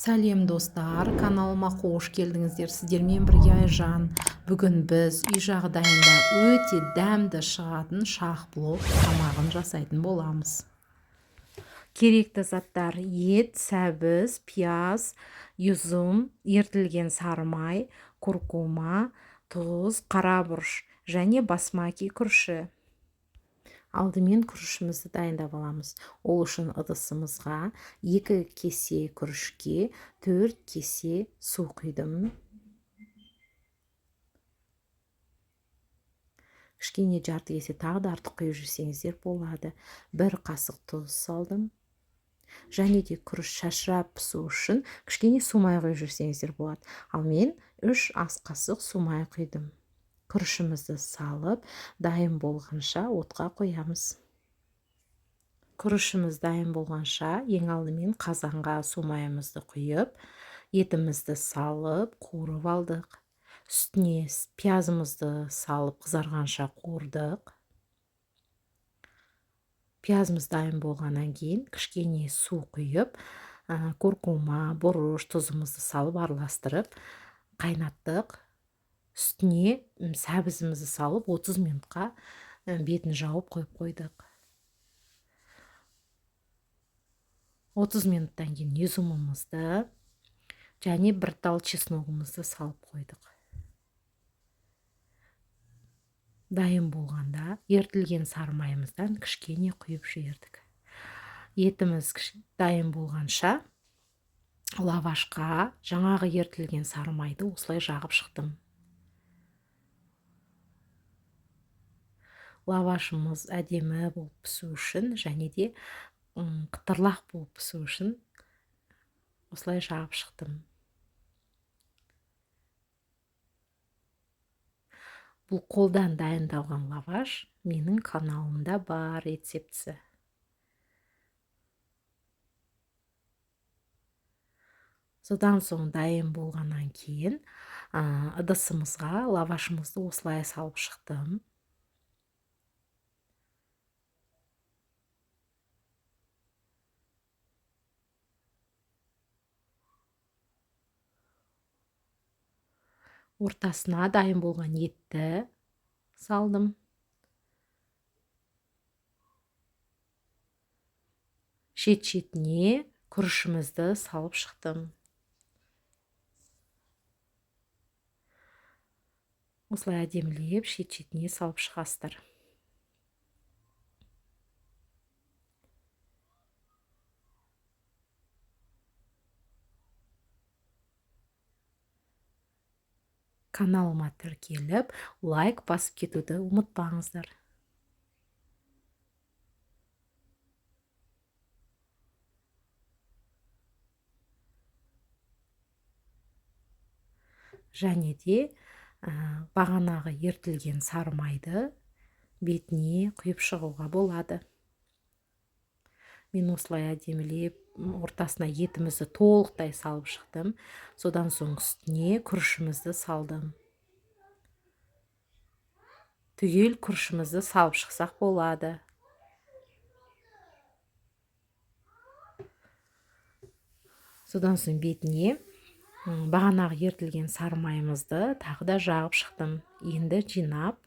Сәлем достар, каналыма қош келдіңіздер. Сіздермен бірге Айжан. Бүгін біз үй жағдайында өте дәмді шығатын шах-плов тамағын жасайтын боламыз. Керекті заттар: ет, сәбіз, пияз, юзум, ертілген сары май, куркума, тұз, қара бұрыш және басмаки күріші. Алдымен күрішімізді дайындап аламыз. Ол үшін ыдысымызға 2 кесе күрішке 4 кесе су құйдым. Кішкене жарты кесе тағы да артық құйып жүрсеңіздер болады. 1 қасық тұз салдым. Және де күріш шашырап пісу үшін кішкене су май құйып жүрсеңіздер болады. Ал мен 3 ас қасық су май құйдым. Күрішімізді салып, дайын болғанша отқа қоямыз. Күрішіміз дайын болғанша ең алдымен қазанға су майымызды құйып, етімізді салып, қуырып алдық. Үстіне пиязымызды салып, қызарғанша қуырдық. Пиязымыз дайын болғаннан кейін кішкене су құйып, куркума, бұрыш, тұзымызды салып, араластырып, қайнаттық. Үстіне сәбізімізді салып 30 минутқа бетін жауып қойып қойдық. 30 минуттан кейін юзумымызды және 1 тал чесногымызды салып қойдық. Дайын болғанда ертілген сары майымыздан кішкене құйып жібердік. Етіміз дайын болғанша лавашқа жаңағы ертілген сары майды осылай жағып шықтым. Лавашымыз әдемі болып пісу үшін және де қытырлақ болып пісу үшін осылай жағып шықтым. Бұл қолдан дайындалған лаваш менің каналымда бар рецептісі. Содан соң дайын болғаннан кейін ыдысымызға лавашымызды осылай салып шықтым. Ортасына дайын болған етті салдым. Шет-шетіне күрішімізді салып шықтым. Осылай әдемілеп шет-шетіне салып шығасыздар. Каналыма тіркеліп, лайк басып кетуді ұмытпаңыздар. Және де бағанағы ертілген сары майды бетіне құйып шығуға болады. Мен осылай әдемілеп ортасына етімізді толықтай салып шықтым. Содан соң үстіне күрішімізді салдым. Түгел күрішімізді салып шықсақ болады. Содан соң бетіне бағанағы ертілген сары майымызды тағы да жағып шықтым. Енді жинап,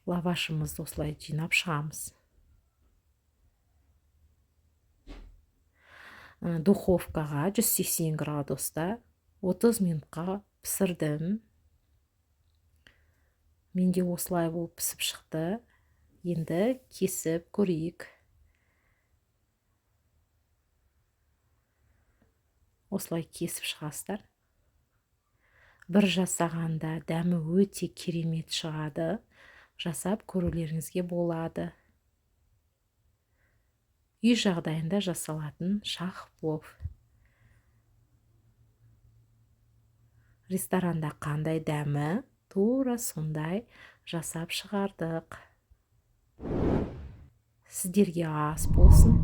лавашымызды осылай жинап шығамыз. Духовкаға 180 градуста 30 минутқа пісірдім. Менде осылай болып пісіп шықты. Енді кесіп көрейік. Осылай кесіп шығасыздар. Бір жасағанда дәмі өте керемет шығады. Жасап көрулеріңізге болады. Үй жағдайында жасалатын шах-плов. Ресторанда қандай дәмі, тура сондай жасап шығардық. Сіздерге ас болсын.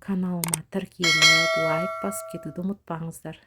Каналыма тіркеліп, лайк басып кетуді ұмытпаңыздар.